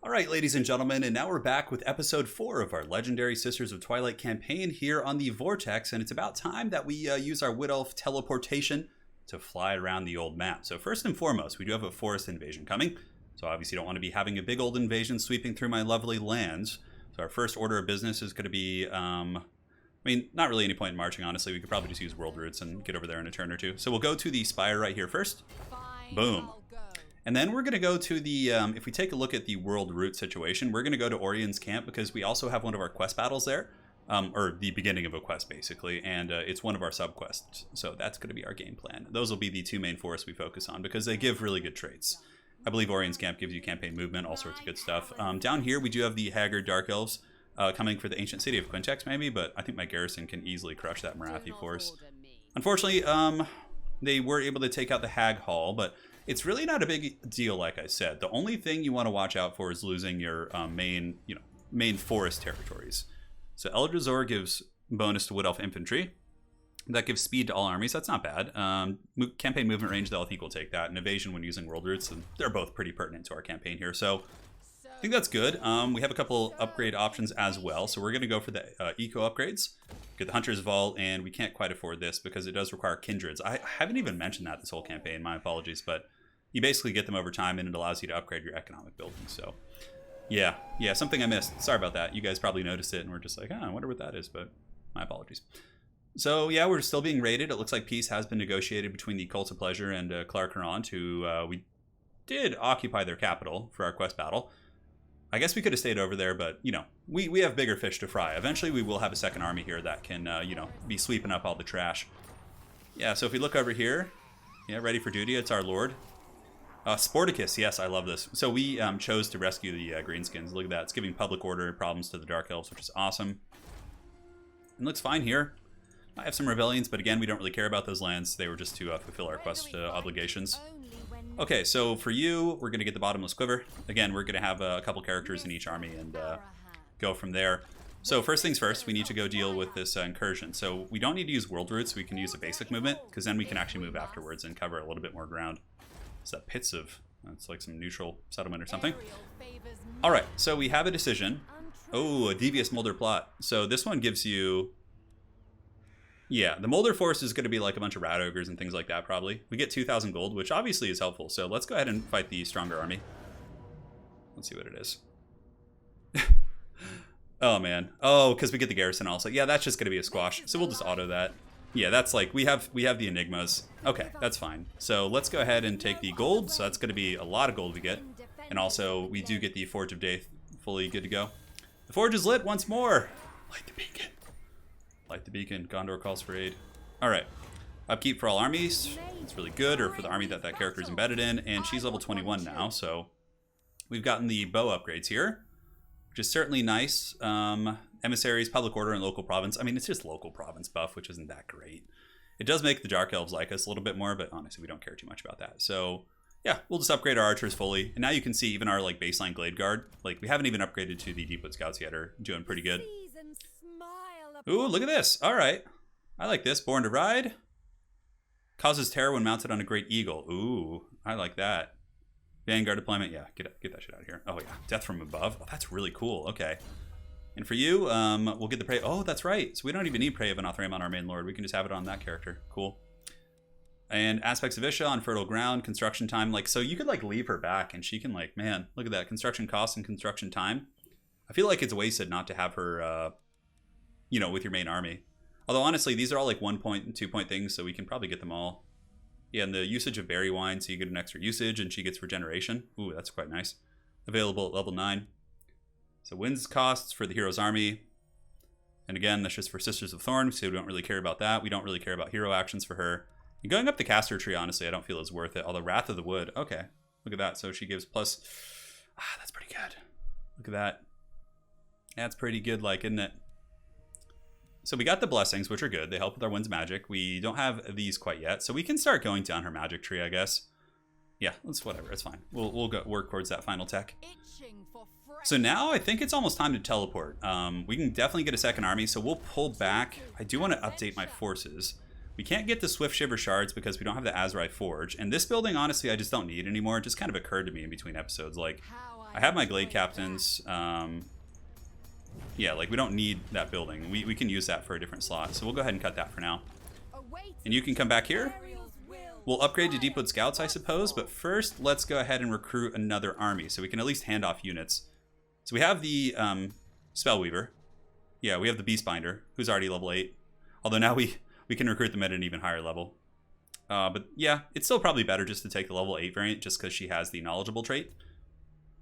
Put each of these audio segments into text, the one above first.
Alright, ladies and gentlemen, and now we're back with episode 4 of our Legendary Sisters of Twilight campaign here on the Vortex, and it's about time that we use our Wood Elf teleportation to fly around the old map. So first and foremost, we do have a forest invasion coming, so obviously don't want to be having a big old invasion sweeping through my lovely lands. So our first order of business is going to be, I mean, not really any point in marching, honestly. We could probably just use world roots and get over there in a turn or two. So we'll go to the spire right here first. Boom. And then we're going to go to the, if we take a look at the world route situation, we're going to go to Orion's camp because we also have one of our quest battles there, or the beginning of a quest basically, and it's one of our sub-quests. So that's going to be our game plan. Those will be the two main forests we focus on because they give really good traits. I believe Orion's camp gives you campaign movement, all sorts of good stuff. Down here we do have the Haggard Dark Elves coming for the ancient city of Quintex maybe, but I think my garrison can easily crush that Marathi force. Unfortunately, they were able to take out the Hag Hall, but it's really not a big deal, like I said. The only thing you want to watch out for is losing your main forest territories. So Eldrazi gives bonus to Wood Elf infantry. That gives speed to all armies. That's not bad. Campaign movement range, they'll think we'll take that. And evasion when using world roots, and they're both pretty pertinent to our campaign here. So I think that's good. We have a couple upgrade options as well. So we're going to go for the eco upgrades. Get the Hunter's Vault, and we can't quite afford this because it does require Kindreds. I haven't even mentioned that this whole campaign, my apologies, but you basically get them over time and it allows you to upgrade your economic buildings. So yeah, something I missed. Sorry about that. You guys probably noticed it and we're just like, I wonder what that is, but my apologies. So yeah, we're still being raided. It looks like peace has been negotiated between the Cult of Pleasure and Clark Huron, who we did occupy their capital for our quest battle. I guess we could have stayed over there, but, we have bigger fish to fry. Eventually, we will have a second army here that can, be sweeping up all the trash. Yeah, so if we look over here, yeah, ready for duty, it's our lord. Sporticus, yes, I love this. So we chose to rescue the Greenskins. Look at that. It's giving public order problems to the Dark Elves, which is awesome. It looks fine here. I have some rebellions, but again, we don't really care about those lands. They were just to fulfill our quest obligations. Okay, so for you, we're going to get the Bottomless Quiver. Again, we're going to have a couple characters in each army and go from there. So first things first, we need to go deal with this incursion. So we don't need to use world roots. We can use a basic movement because then we can actually move afterwards and cover a little bit more ground. It's that Pits of, it's like some neutral settlement or something. All right, so we have a decision. Oh, a Devious Molder Plot. So this one gives you... Yeah, the Molder Force is going to be like a bunch of Rat Ogres and things like that, probably. We get 2,000 gold, which obviously is helpful. So let's go ahead and fight the stronger army. Let's see what it is. Oh, man. Oh, because we get the garrison also. Yeah, that's just going to be a squash. So we'll just auto that. Yeah, that's like, we have the Enigmas. Okay, that's fine. So let's go ahead and take the gold. So that's going to be a lot of gold we get. And also, we do get the Forge of Day fully good to go. The Forge is lit once more. Light the beacon. Light the beacon. Gondor calls for aid. All right. Upkeep for all armies. It's really good, or for the army that character is embedded in. And she's level 21 now, so we've gotten the bow upgrades here, which is certainly nice. Emissaries, public order, and local province. I mean, it's just local province buff, which isn't that great. It does make the Dark Elves like us a little bit more, but honestly, we don't care too much about that. So yeah, we'll just upgrade our archers fully. And now you can see even our baseline Glade Guard. We haven't even upgraded to the Deepwood Scouts yet, are doing pretty good. Ooh, look at this. All right. I like this. Born to Ride. Causes terror when mounted on a Great Eagle. Ooh, I like that. Vanguard deployment. Yeah, get that shit out of here. Oh, yeah. Death from above. Oh, that's really cool. Okay. And for you, we'll get the Prey. Oh, that's right. So we don't even need Prey of Anothram on our main lord. We can just have it on that character. Cool. And Aspects of Isha on fertile ground. Construction time. So you could, leave her back and she can, man, look at that. Construction cost and construction time. I feel like it's wasted not to have her... with your main army. Although, honestly, these are all 1 point and 2 point things, so we can probably get them all. Yeah, and the usage of Berry Wine, so you get an extra usage, and she gets regeneration. Ooh, that's quite nice. Available at level 9. So wins costs for the hero's army. And again, that's just for Sisters of Thorn, so we don't really care about that. We don't really care about hero actions for her. And going up the caster tree, honestly, I don't feel is worth it. Although Wrath of the Wood, okay. Look at that. So she gives plus... Ah, that's pretty good. Look at that. That's pretty good, isn't it? So we got the blessings, which are good. They help with our wind's magic. We don't have these quite yet, so we can start going down her magic tree, I guess. Yeah, that's whatever. It's fine. We'll go work towards that final tech. So now I think it's almost time to teleport. We can definitely get a second army, so we'll pull back. I do want to update my forces. We can't get the Swift Shiver Shards because we don't have the Azerite Forge. And this building, honestly, I just don't need anymore. It just kind of occurred to me in between episodes. I have my Glade Captains. Yeah, like we don't need that building. We can use that for a different slot. So we'll go ahead and cut that for now. And you can come back here. We'll upgrade to Deepwood Scouts, I suppose. But first, let's go ahead and recruit another army. So we can at least hand off units. So we have the Spellweaver. Yeah, we have the Beastbinder, who's already level 8. Although now we can recruit them at an even higher level. But yeah, it's still probably better just to take the level 8 variant just because she has the knowledgeable trait.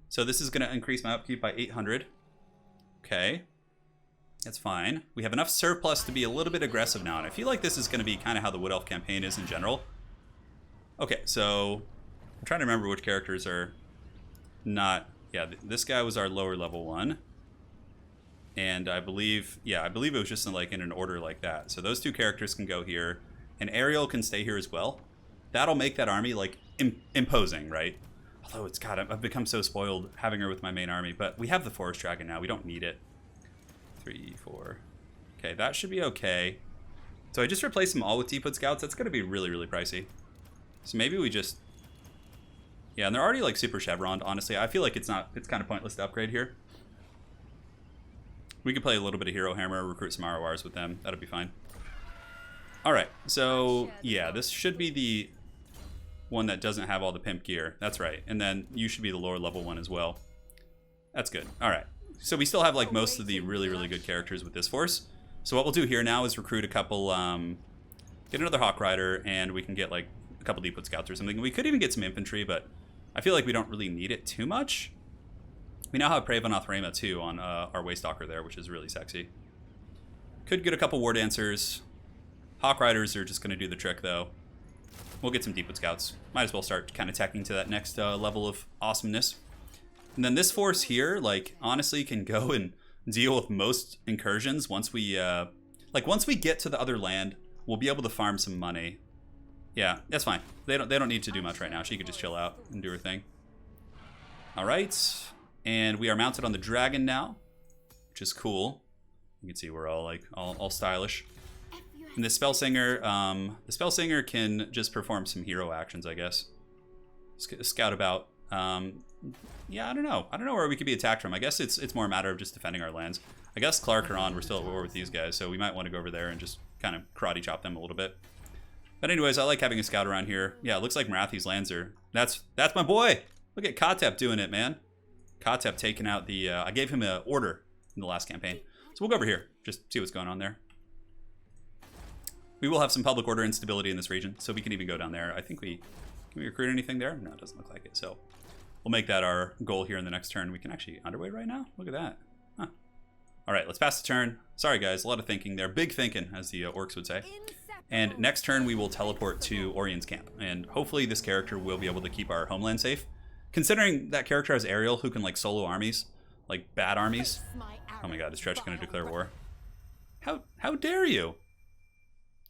So this is going to increase my upkeep by 800. Okay. That's fine. We have enough surplus to be a little bit aggressive now, and I feel like this is going to be kind of how the Wood Elf campaign is in general. Okay, so I'm trying to remember which characters are not... Yeah, this guy was our lower level one. And I believe, yeah, I believe it was just like in an order like that. So those two characters can go here, and Ariel can stay here as well. That'll make that army like imposing, right? Although it's God, I've become so spoiled having her with my main army, but we have the Forest Dragon now. We don't need it. 3, 4. Okay, that should be okay. So I just replaced them all with Deepwood Scouts. That's going to be really, really pricey. So maybe we just... Yeah, and they're already like super chevroned, honestly. I feel like it's kind of pointless to upgrade here. We could play a little bit of Hero Hammer, recruit some RORs with them. That'll be fine. Alright, so yeah, this should be the one that doesn't have all the pimp gear. That's right. And then you should be the lower level one as well. That's good. Alright. So we still have like most of the really, really good characters with this force. So what we'll do here now is recruit a couple, get another Hawk Rider, and we can get like a couple Deepwood Scouts or something. We could even get some infantry, but I feel like we don't really need it too much. We now have Praevonoth Rema too on our Waystalker there, which is really sexy. Could get a couple War Dancers. Hawk Riders are just going to do the trick though. We'll get some Deepwood Scouts. Might as well start kind of teching to that next level of awesomeness. And then this force here, like, honestly can go and deal with most incursions once we, once we get to the other land, we'll be able to farm some money. Yeah, that's fine. They don't need to do much right now. She could just chill out and do her thing. All right. And we are mounted on the dragon now, which is cool. You can see we're all like all stylish. And the Spellsinger can just perform some hero actions, I guess. Scout about. Yeah, I don't know. I don't know where we could be attacked from. I guess it's more a matter of just defending our lands. I guess Clark or On, we're still at war with these guys, so we might want to go over there and just kind of karate chop them a little bit. But anyways, I like having a scout around here. Yeah, it looks like Marathi's lands are... That's my boy! Look at Kotep doing it, man. Kotep taking out the... I gave him an order in the last campaign. So we'll go over here, just see what's going on there. We will have some public order instability in this region, so we can even go down there. I think we... Can we recruit anything there? No, it doesn't look like it, so... We'll make that our goal here in the next turn. We can actually underway right now? Look at that. Huh. Alright, let's pass the turn. Sorry guys, a lot of thinking there. Big thinking, as the orcs would say. And next turn we will teleport to Orion's camp. And hopefully this character will be able to keep our homeland safe. Considering that character has Ariel, who can like solo armies. Like bad armies. Oh my god, is Tretch going to declare war? How dare you?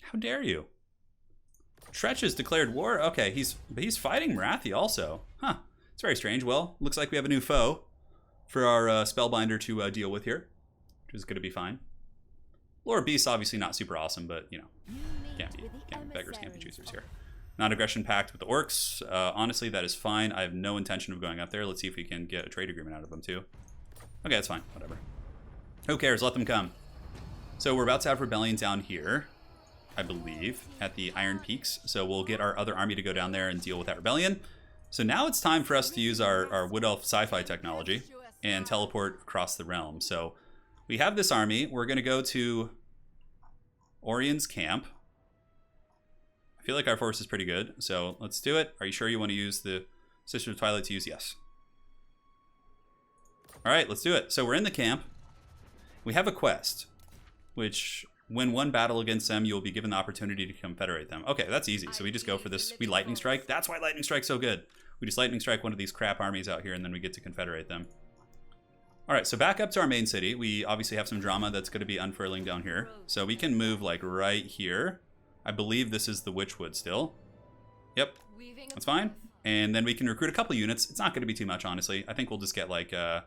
How dare you? Tretch has declared war? Okay, he's fighting Marathi also. Huh. It's very strange. Well, looks like we have a new foe for our Spellbinder to deal with here, which is going to be fine. Lore Beast's obviously not super awesome, but, you know, beggars can't be choosers here. Non-aggression pact with the orcs. Honestly, that is fine. I have no intention of going up there. Let's see if we can get a trade agreement out of them, too. Okay, that's fine. Whatever. Who cares? Let them come. So we're about to have Rebellion down here, I believe, at the Iron Peaks. So we'll get our other army to go down there and deal with that rebellion. So now it's time for us to use our Wood Elf sci-fi technology and teleport across the realm. So we have this army. We're going to go to Orion's camp. I feel like our force is pretty good, so let's do it. Are you sure you want to use the Sisters of Twilight to use? Yes. All right, let's do it. So we're in the camp. We have a quest, which when one battle against them, you will be given the opportunity to confederate them. Okay, that's easy. So we just go for this. We lightning strike. That's why lightning strike's so good. We just lightning strike one of these crap armies out here, and then we get to confederate them. All right, so back up to our main city. We obviously have some drama that's going to be unfurling down here. So we can move like right here. I believe this is the Witchwood still. Yep, that's fine. And then we can recruit a couple units. It's not going to be too much, honestly. I think we'll just get like, I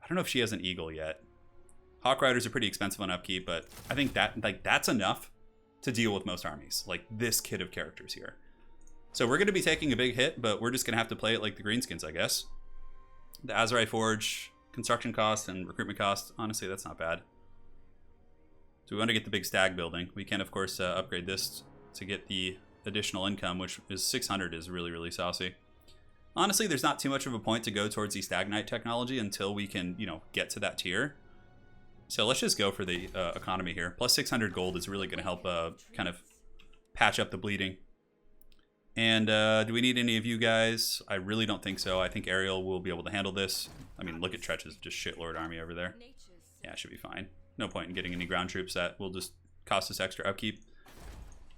don't know if she has an eagle yet. Hawk Riders are pretty expensive on upkeep, but I think that's enough to deal with most armies. Like this kit of characters here. So we're going to be taking a big hit, but we're just going to have to play it like the Greenskins, I guess. The Azerite Forge, construction cost and recruitment cost. Honestly, that's not bad. So we want to get the big stag building. We can, of course, upgrade this to get the additional income, which is 600 is really, really saucy. Honestly, there's not too much of a point to go towards the stagnite technology until we can, you know, get to that tier. So let's just go for the economy here. Plus 600 gold is really going to help kind of patch up the bleeding. And do we need any of you guys? I really don't think so. I think Ariel will be able to handle this. I mean, look at Tretch's just shitlord army over there. Yeah, it should be fine. No point in getting any ground troops that will just cost us extra upkeep.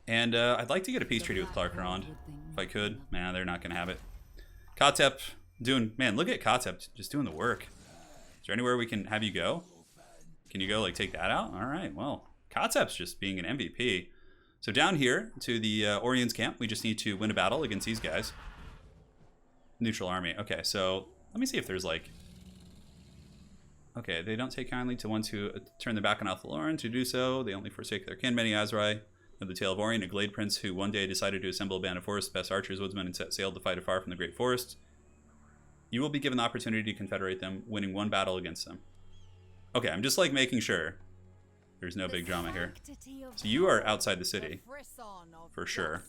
And I'd like to get a peace treaty with Clarkaron, if I could. Man, they're not going to have it. Kotep doing... Man, look at Kotep just doing the work. Is there anywhere we can have you go? Can you go, like, take that out? All right, well, Kotep's just being an MVP. So down here to the Orion's camp, we just need to win a battle against these guys. Neutral army. Okay, so let me see if there's, like... Okay, they don't take kindly to ones who turn their back on Althaloran. To do so, they only forsake their kin. Many Azrai of the Tale of Orion, a glade prince who one day decided to assemble a band of forest best archers, woodsmen, and set sail to fight afar from the great forest. You will be given the opportunity to confederate them, winning one battle against them. Okay, I'm just like making sure there's no big drama here. So you are outside the city, for sure.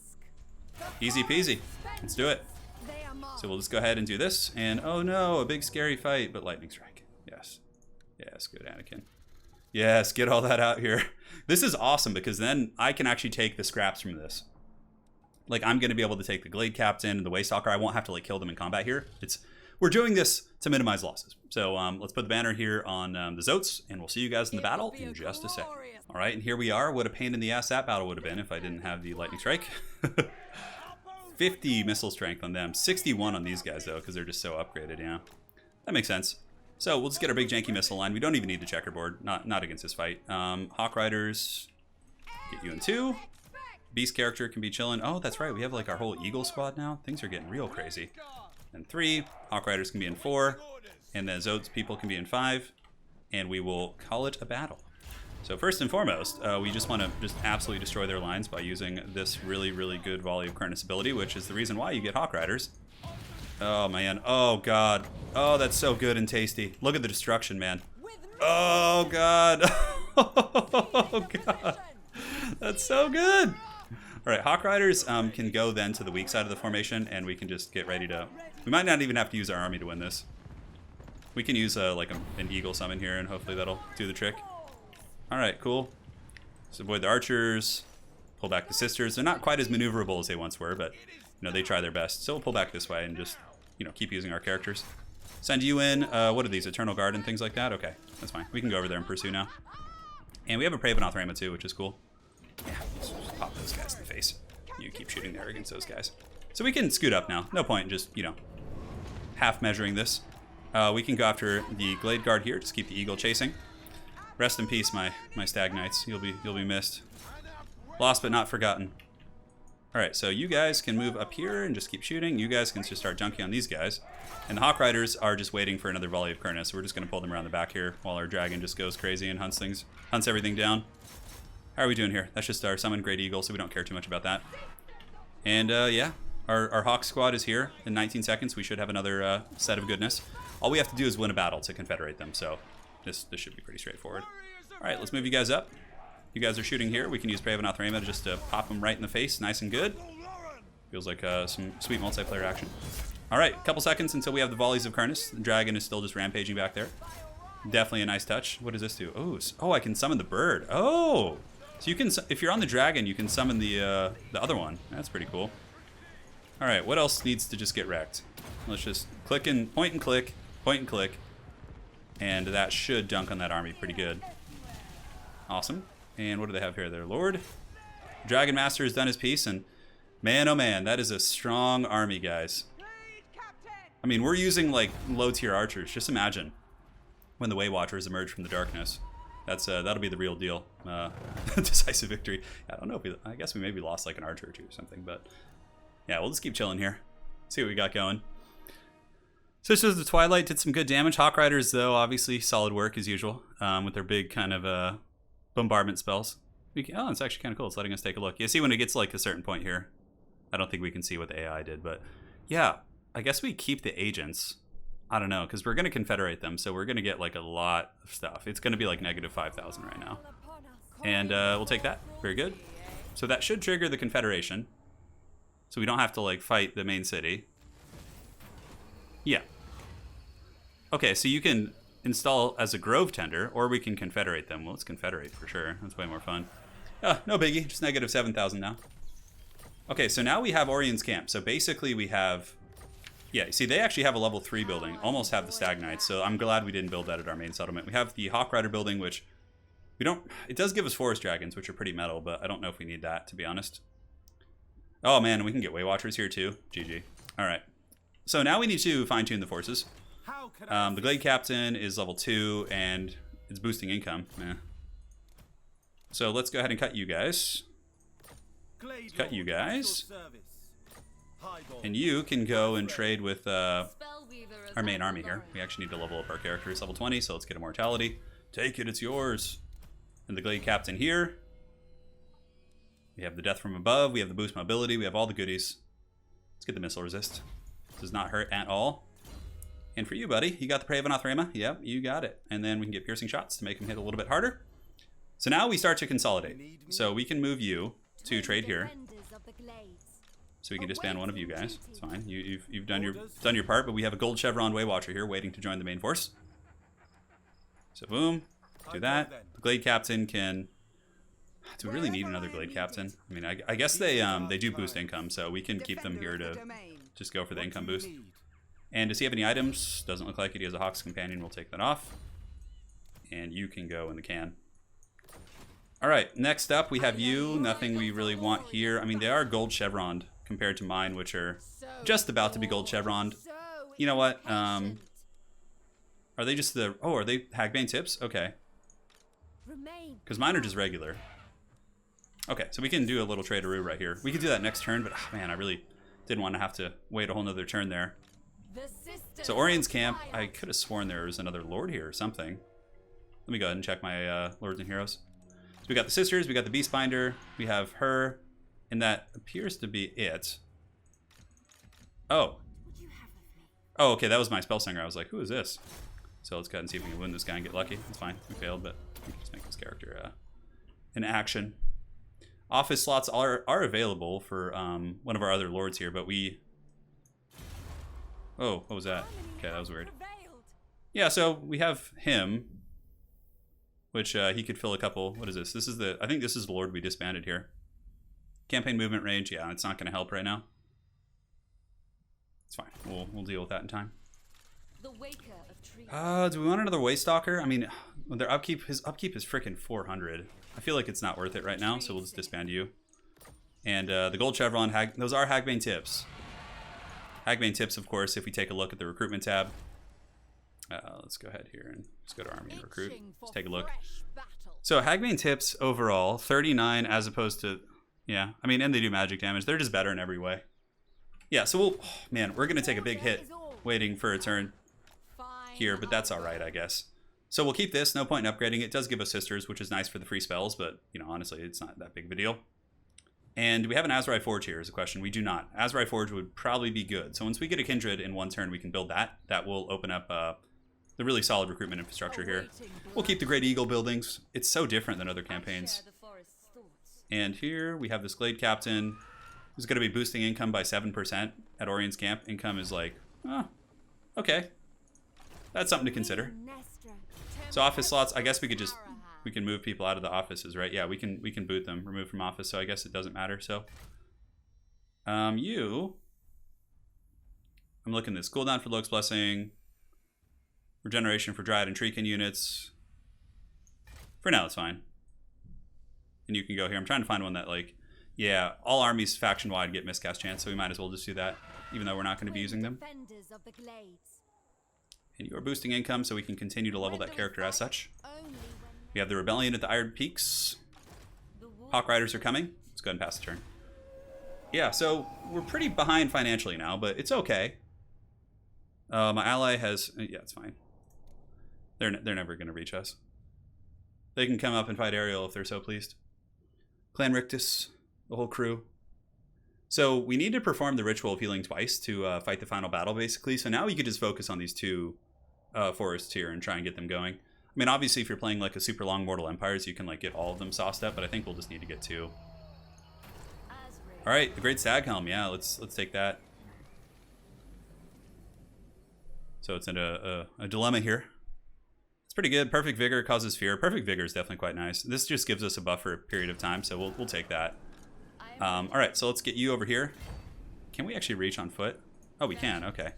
Easy peasy. Let's do it. So we'll just go ahead and do this. And oh no, a big scary fight, but lightning strike. Yes. Yes, good Anakin. Yes, get all that out here. This is awesome because then I can actually take the scraps from this. Like, I'm going to be able to take the Glade Captain and the Waystalker. I won't have to, like, kill them in combat here. We're doing this to minimize losses. So let's put the banner here on the Zotes, and we'll see you guys in the battle in just a second. All right, and here we are. What a pain in the ass that battle would have been if I didn't have the Lightning Strike. 50 missile strength on them. 61 on these guys, though, because they're just so upgraded, yeah. That makes sense. So we'll just get our big janky missile line. We don't even need the checkerboard. Not against this fight. Hawk Riders, get you in 2. Beast character can be chilling. Oh, that's right. We have like our whole Eagle squad now. Things are getting real crazy. And 3. Hawk Riders can be in 4. And then Zodes people can be in 5. And we will call it a battle. So first and foremost, we just want to just absolutely destroy their lines by using this really, really good volley of Kurnus ability, which is the reason why you get Hawk Riders. Oh, man. Oh, God. Oh, that's so good and tasty. Look at the destruction, man. Oh, God. Oh, God. That's so good. All right, Hawk Riders can go then to the weak side of the formation, and we can just get ready to... We might not even have to use our army to win this. We can use like an Eagle summon here, and hopefully that'll do the trick. All right, cool. Just avoid the archers. Pull back the sisters. They're not quite as maneuverable as they once were, but you know they try their best. So we'll pull back this way and just keep using our characters. Send you in. What are these? Eternal Guard and things like that? Okay, that's fine. We can go over there and pursue now. And we have a Pravenoth Rama too, which is cool. Yeah, just pop those guys in the face. You keep shooting there against those guys. So we can scoot up now. No point in just, half measuring this. We can go after the Glade Guard here. Just keep the Eagle chasing. Rest in peace, my Stag Knights. You'll be missed. Lost but not forgotten. Alright, so you guys can move up here and just keep shooting. You guys can just start junking on these guys. And the Hawk Riders are just waiting for another volley of Kurnus. So we're just going to pull them around the back here while our dragon just goes crazy and hunts everything down. How are we doing here? That's just our Summon Great Eagle, so we don't care too much about that. And yeah, our Hawk squad is here. In 19 seconds, we should have another set of goodness. All we have to do is win a battle to confederate them, so this should be pretty straightforward. All right, let's move you guys up. You guys are shooting here. We can use Pravenoth Rama just to pop them right in the face, nice and good. Feels like some sweet multiplayer action. All right, a couple seconds until we have the volleys of Kurnus. The dragon is still just rampaging back there. Definitely a nice touch. What does this do? Oh, I can summon the bird. Oh, so you can, if you're on the dragon, you can summon the other one. That's pretty cool. All right, what else needs to just get wrecked? Let's just click and point and click, and that should dunk on that army pretty good. Awesome. And what do they have here? Their Lord. Dragon Master has done his piece, and man, oh man, that is a strong army, guys. I mean, we're using like low-tier archers. Just imagine when the Way Watchers emerge from the darkness. That'll be the real deal. Decisive victory. I don't know if I guess we maybe lost like an archer or two or something, but yeah, we'll just keep chilling here. See what we got going. Sisters of the Twilight did some good damage. Hawk Riders, though, obviously solid work as usual with their big kind of bombardment spells. Oh, it's actually kind of cool. It's letting us take a look. You see when it gets like a certain point here. I don't think we can see what the AI did, but yeah, I guess we keep the agents. I don't know, because we're going to confederate them, so we're going to get like a lot of stuff. It's going to be like negative 5,000 right now. And we'll take that. Very good. So that should trigger the confederation. So we don't have to like fight the main city. Yeah. Okay, so you can install as a grove tender, or we can confederate them. Well, let's confederate for sure. That's way more fun. No biggie, just negative 7,000 now. Okay, so now we have Orion's Camp. So basically we have... Yeah, see, they actually have a level 3 building. Almost have the Stag Knights, so I'm glad we didn't build that at our main settlement. We have the Hawk Rider building, which we don't... It does give us Forest Dragons, which are pretty metal, but I don't know if we need that, to be honest. Oh, man, we can get Way Watchers here, too. GG. All right. So now we need to fine-tune the forces. The Glade Captain is level 2, and it's boosting income. So let's go ahead and cut you guys. Cut you guys. And you can go and trade with our main army here. We actually need to level up our characters. Level 20, so let's get Immortality. Take it, it's yours. And the Glade Captain here. We have the Death from Above. We have the Boost Mobility. We have all the goodies. Let's get the Missile Resist. Does not hurt at all. And for you, buddy, you got the Prey of Anathrema. Yep, you got it. And then we can get Piercing Shots to make him hit a little bit harder. So now we start to consolidate. So we can move you to trade here. So we can disband one of you guys. It's fine. You've done your part, but we have a gold chevron Way Watcher here waiting to join the main force. So boom, do that. The Glade Captain can... Do we really need another Glade Captain? I mean, I guess they do boost income, so we can keep them here to just go for the income boost. And does he have any items? Doesn't look like it. He has a Hawk's Companion. We'll take that off. And you can go in the can. All right, next up we have you. Nothing we really want here. I mean, they are gold chevroned compared to mine, which are just about to be gold chevroned. You know what? Are they just the... Oh, are they Hagbane tips? Okay. Because mine are just regular. Okay, so we can do a little traderoo right here. We could do that next turn, but man, I really didn't want to have to wait a whole nother turn there. So Orion's Camp, I could have sworn there was another lord here or something. Let me go ahead and check my lords and heroes. So we got the sisters, we got the Beastbinder, we have her, and that appears to be it. Oh. Oh, okay, that was my Spellsinger. I was like, who is this? So let's go ahead and see if we can win this guy and get lucky. It's fine, we failed, but we can just make this character in action. Office slots are available for one of our other lords here, but we... Oh, what was that? Okay, that was weird. Yeah, so we have him, which he could fill a couple... What is this? This is the... I think this is the lord we disbanded here. Campaign movement range, yeah, it's not going to help right now. It's fine. We'll deal with that in time. Do we want another Waystalker? I mean, their upkeep, his upkeep is freaking 400. I feel like it's not worth it right now, so we'll just disband you. And the gold chevron, those are Hagbane tips. Hagbane tips, of course, if we take a look at the recruitment tab. Let's go ahead here and let's go to army and recruit. Let's take a look. So Hagbane tips overall, 39 as opposed to, yeah, I mean, and they do magic damage. They're just better in every way. Yeah, so we'll, oh, man, we're going to take a big hit waiting for a turn here, but that's all right, I guess. So we'll keep this, no point in upgrading. It does give us sisters, which is nice for the free spells, but, you know, honestly, it's not that big of a deal. And do we have an Azerite Forge here is a question. We do not. Azerite Forge would probably be good. So once we get a Kindred in one turn, we can build that. That will open up the really solid recruitment infrastructure here. We'll keep the Great Eagle buildings. It's so different than other campaigns. And here we have this Glade Captain who's going to be boosting income by 7% at Orion's Camp. Income is like, oh, okay. That's something to consider. So office slots, I guess we can move people out of the offices, right? Yeah, we can boot them, remove from office, so I guess it doesn't matter. So I'm looking at this. Cooldown for Loke's Blessing, regeneration for Dryad and Treekin units. For now, it's fine. And you can go here. I'm trying to find one that, like, yeah, all armies faction-wide get miscast chance, so we might as well just do that, even though we're not going to be using them. And you are boosting income, so we can continue to level that character as such. We have the Rebellion at the Iron Peaks. Hawk Riders are coming. Let's go ahead and pass the turn. Yeah, so we're pretty behind financially now, but it's okay. My ally has... Yeah, it's fine. They're never going to reach us. They can come up and fight Ariel if they're so pleased. Clan Rictus, the whole crew. So we need to perform the ritual of healing twice to fight the final battle, basically. So now we could just focus on these two forests here and try and get them going. I mean, obviously, if you're playing like a super long Mortal Empires, you can like get all of them sauced up, but I think we'll just need to get two. All right, the Great Stag Helm. Yeah, let's take that. So it's in a dilemma here. It's pretty good. Perfect Vigor causes fear. Perfect Vigor is definitely quite nice. This just gives us a buff for a period of time, so we'll take that. All right, so let's get you over here. Can we actually reach on foot? Oh, we can. Okay.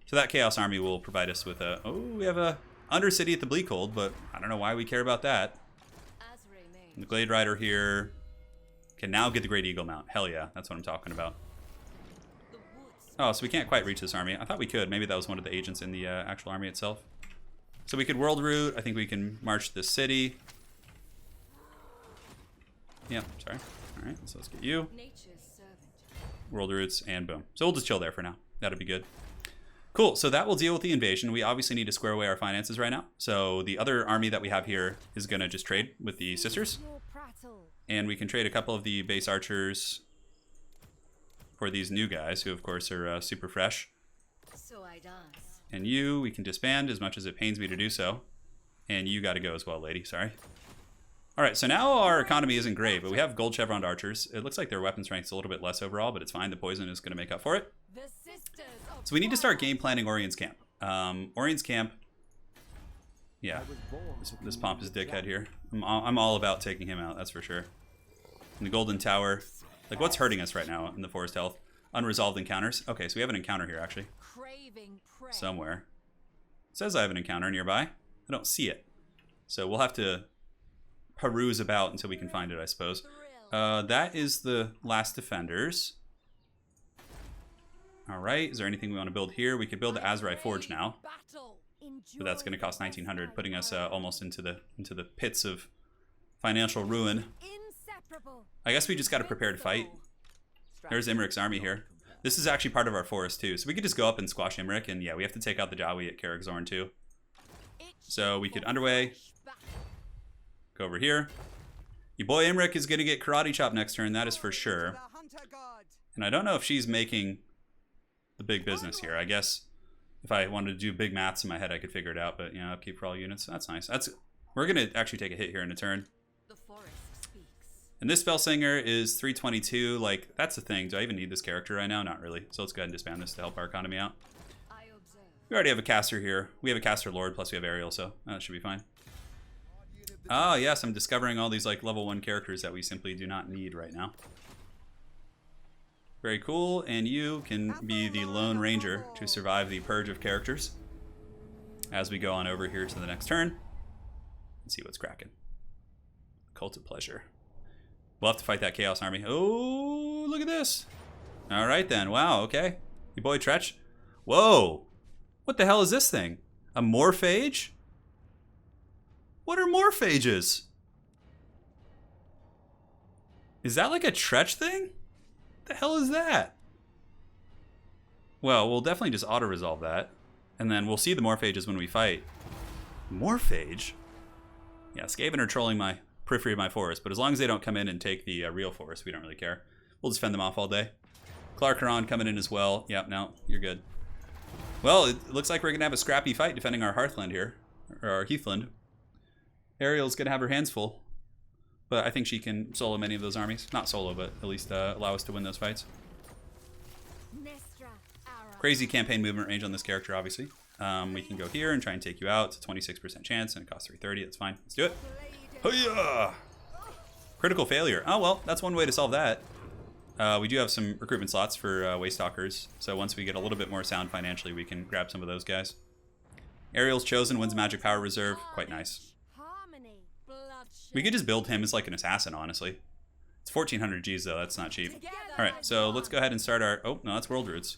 So that Chaos Army will provide us with a... Oh, we have a Undercity at the Bleakhold, but I don't know why we care about that. And the Glade Rider here can now get the Great Eagle Mount. Hell yeah, that's what I'm talking about. Oh, so we can't quite reach this army. I thought we could. Maybe that was one of the agents in the actual army itself. So we could world route. I think we can march the city. Yep, sorry. All right, so let's get you. World routes, and boom. So we'll just chill there for now. That'll be good. Cool, so that will deal with the invasion. We obviously need to square away our finances right now. So the other army that we have here is going to just trade with the sisters. And we can trade a couple of the base archers for these new guys, who of course are super fresh. And you, we can disband as much as it pains me to do so. And you got to go as well, lady, sorry. All right, so now our economy isn't great, but we have gold chevroned archers. It looks like their weapon strength's a little bit less overall, but it's fine. The poison is going to make up for it. So we need to start game planning Orion's camp. Orion's camp, yeah, this pompous dickhead here. I'm all about taking him out, that's for sure. And the Golden Tower, like what's hurting us right now in the Forest Health? Unresolved encounters. Okay, so we have an encounter here actually. Somewhere. It says I have an encounter nearby. I don't see it. So we'll have to peruse about until we can find it, I suppose. That is the last defenders. All right, is there anything we want to build here? We could build the Azerite Forge now, but that's going to cost 1,900, putting us almost into the pits of financial ruin. I guess we just got to prepare to fight. There's IMRIK's army here. This is actually part of our forest too, so we could just go up and squash IMRIK, and yeah, we have to take out the Jawi at Carrickzorn too. So we could underway, go over here. Your boy IMRIK is going to get karate chop next turn, that is for sure. And I don't know if she's making the big business here. I guess if I wanted to do big maths in my head, I could figure it out, but you know, upkeep for all units, that's nice. We're going to actually take a hit here in a turn. And this Spellsinger is 322, like, that's the thing. Do I even need this character right now? Not really. So let's go ahead and disband this to help our economy out. We already have a caster here. We have a caster lord, plus we have Ariel, so that should be fine. Oh, yes, I'm discovering all these, like, level 1 characters that we simply do not need right now. Very cool, and you can be the Lone Ranger to survive the purge of characters as we go on over here to the next turn and see what's cracking. Cult of Pleasure. We'll have to fight that Chaos Army. Oh, look at this. All right, then. Wow, okay. Your boy Tretch. Whoa. What the hell is this thing? A Morphage? What are Morphages? Is that like a Tretch thing? What the hell is that? Well, we'll definitely just auto-resolve that. And then we'll see the Morphages when we fight. Morphage? Yeah, Skaven are trolling my periphery of my forest, but as long as they don't come in and take the real forest, we don't really care. We'll just fend them off all day. Clarkaron coming in as well. Yep, no, you're good. Well, it looks like we're going to have a scrappy fight defending our Hearthland here. Or our Heathland. Ariel's going to have her hands full. But I think she can solo many of those armies. Not solo, but at least allow us to win those fights. Crazy campaign movement range on this character, obviously. We can go here and try and take you out. It's a 26% chance, and it costs 330. That's fine. Let's do it. Hiya! Critical failure. Oh, well, that's one way to solve that. We do have some recruitment slots for Waystalkers, so once we get a little bit more sound financially, we can grab some of those guys. Ariel's chosen, wins Magic Power Reserve. Quite nice. We could just build him as like an assassin, honestly. It's 1,400 Gs, though. That's not cheap. All right, so let's go ahead and start our... Oh, no, that's World Roots.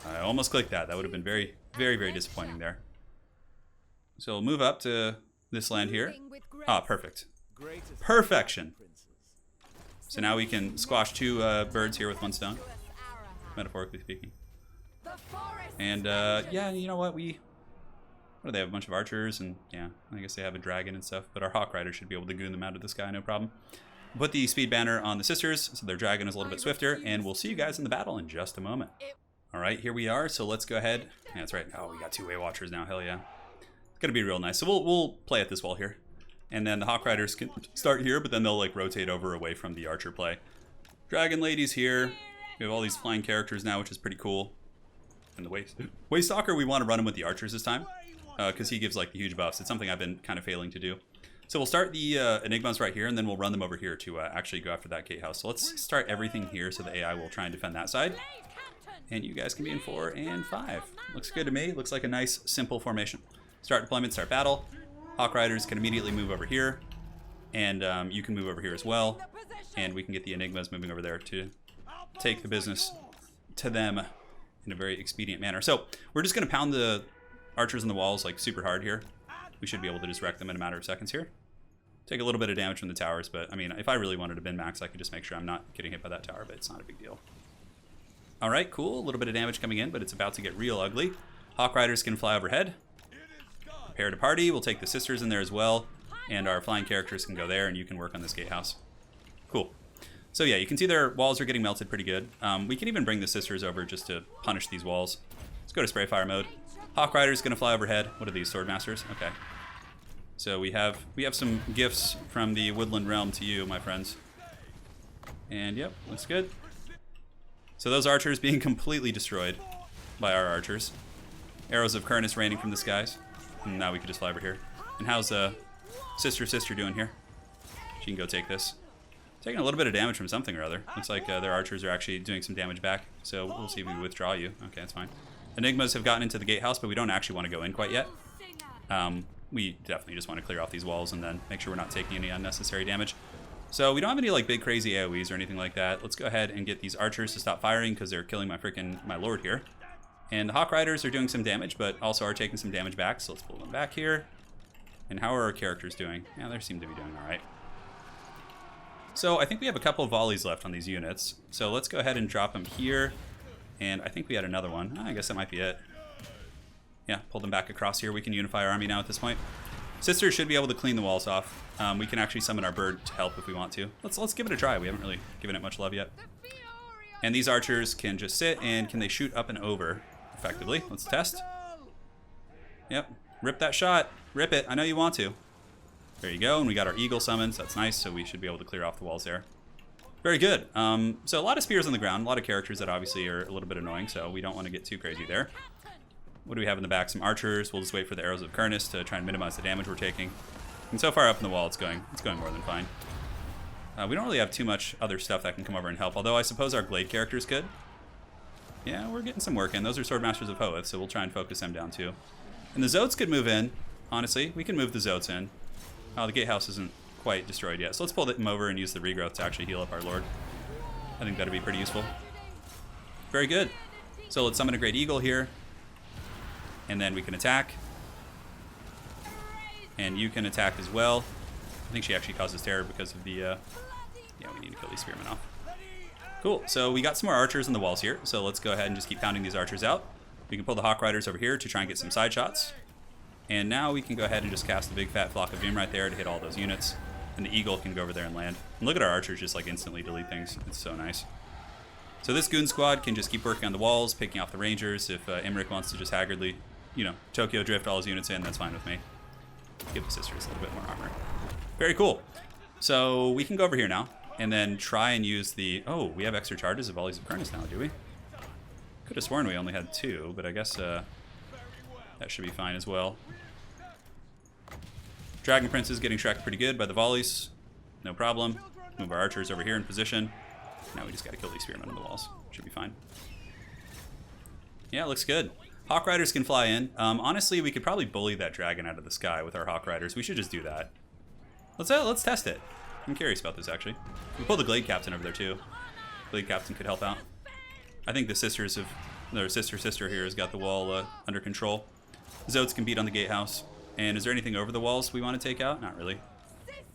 I almost clicked that. That would have been very, very, very disappointing there. So we'll move up to this land here. Ah, perfect. Perfection. So now we can squash two birds here with one stone, metaphorically speaking. And yeah, you know what? What do they have? A bunch of archers, and yeah, I guess they have a dragon and stuff. But our Hawk Rider should be able to goon them out of the sky, no problem. put the speed banner on the sisters so their dragon is a little bit swifter, and we'll see you guys in the battle in just a moment. All right, here we are. So let's go ahead. Yeah, that's right. Oh, we got two-way watchers now. Hell yeah. It's gonna be real nice. So we'll play at this wall here, and then the Hawk Riders can start here, but then they'll like rotate over away from the archer play. Dragon Lady's here. We have all these flying characters now, which is pretty cool. And the Waystalker, we want to run him with the archers this time, because he gives like the huge buffs. It's something I've been kind of failing to do. So we'll start the Enigmas right here, and then we'll run them over here to actually go after that gatehouse. So let's start everything here so the AI will try and defend that side. And you guys can be in 4 and 5. Looks good to me. Looks like a nice, simple formation. Start deployment, start battle. Hawk Riders can immediately move over here. And you can move over here as well. And we can get the Enigmas moving over there to take the business to them in a very expedient manner. So we're just going to pound the archers on the walls like super hard here. We should be able to just wreck them in a matter of seconds here. Take a little bit of damage from the towers, but I mean, if I really wanted to bin max, I could just make sure I'm not getting hit by that tower, but it's not a big deal. All right, cool. A little bit of damage coming in, but it's about to get real ugly. Hawk Riders can fly overhead. Prepare to party. We'll take the sisters in there as well, and our flying characters can go there, and you can work on this gatehouse. Cool. So yeah, you can see their walls are getting melted pretty good. We can even bring the sisters over just to punish these walls. Let's go to spray fire mode. Hawk Rider's gonna fly overhead. What are these, Swordmasters? Okay. So we have some gifts from the Woodland Realm to you, my friends. And yep, looks good. So those archers being completely destroyed by our archers. Arrows of Kurnus raining from the skies. And now we can just fly over here. And how's Sister doing here? She can go take this. Taking a little bit of damage from something or other. Looks like their archers are actually doing some damage back. So we'll see if we withdraw you. Okay, that's fine. Enigmas have gotten into the gatehouse, but we don't actually want to go in quite yet. We definitely just want to clear off these walls and then make sure we're not taking any unnecessary damage. So we don't have any like big crazy AoEs or anything like that. Let's go ahead and get these archers to stop firing because they're killing my lord here. And the Hawk Riders are doing some damage, but also are taking some damage back. So let's pull them back here. And how are our characters doing? Yeah, they seem to be doing all right. So I think we have a couple of volleys left on these units. So let's go ahead and drop them here. And I think we had another one. I guess that might be it. Yeah, pull them back across here. We can unify our army now at this point. Sisters should be able to clean the walls off. We can actually summon our bird to help if we want to. Let's give it a try. We haven't really given it much love yet. And these archers can just sit, and can they shoot up and over effectively? Let's test. Yep, rip that shot. Rip it. I know you want to. There you go, and we got our eagle summons. That's nice, so we should be able to clear off the walls there. Very good. So a lot of spears on the ground, a lot of characters that obviously are a little bit annoying, so we don't want to get too crazy there. What do we have in the back? Some archers. We'll just wait for the arrows of Kurnus to try and minimize the damage we're taking. And so far up in the wall, it's going more than fine. We don't really have too much other stuff that can come over and help, although I suppose our Glade characters could. Yeah, we're getting some work in. Those are Swordmasters of Hoeth, so we'll try and focus them down too. And the Zotes could move in. Honestly, we can move the Zotes in. Oh, the gatehouse isn't quite destroyed yet, so let's pull them over and use the regrowth to actually heal up our lord. I think that'd be pretty useful. Very good. So let's summon a Great Eagle here. And then we can attack. And you can attack as well. I think she actually causes terror because of the... yeah, we need to kill these spearmen off. Cool, so we got some more archers in the walls here. So let's go ahead and just keep pounding these archers out. We can pull the Hawk Riders over here to try and get some side shots. And now we can go ahead and just cast a big fat flock of doom right there to hit all those units. And the eagle can go over there and land. And look at our archers just like instantly delete things. It's so nice. So this goon squad can just keep working on the walls, picking off the rangers. If IMRIK wants to just haggardly, you know, Tokyo drift all his units in, that's fine with me. Give the sisters a little bit more armor. Very cool. So we can go over here now and then try and use the... Oh, we have extra charges of Volleys of Kurnus now, do we? Could have sworn we only had 2, but I guess that should be fine as well. Dragon Prince is getting tracked pretty good by the volleys. No problem. Move our archers over here in position. Now we just got to kill these spearmen on the walls. Should be fine. Yeah, looks good. Hawk Riders can fly in. Honestly, we could probably bully that dragon out of the sky with our Hawk Riders. We should just do that. Let's test it. I'm curious about this, actually. We pull the Glade Captain over there, too. Glade Captain could help out. I think the sisters of... Their sister here has got the wall under control. Zotes can beat on the gatehouse. And is there anything over the walls we want to take out? Not really.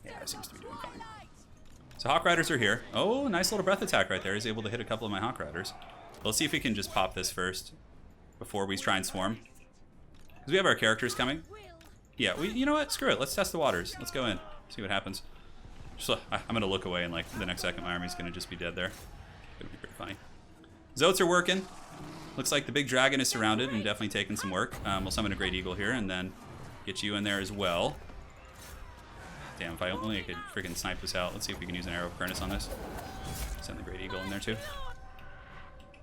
Yeah, it seems to be doing fine. So Hawk Riders are here. Oh, nice little breath attack right there. He's able to hit a couple of my Hawk Riders. Let's see if we can just pop this first before we try and swarm. Because we have our characters coming. Yeah, you know what? Screw it. Let's test the waters. Let's go in. See what happens. So I'm going to look away and like the next second my army's going to just be dead there. It's going to be pretty funny. Zotes are working. Looks like the big dragon is surrounded and definitely taking some work. We'll summon a Great Eagle here and then get you in there as well. Damn, if I only could freaking snipe this out. Let's see if we can use an Arrow of Furnace on this. Send the Great Eagle in there too.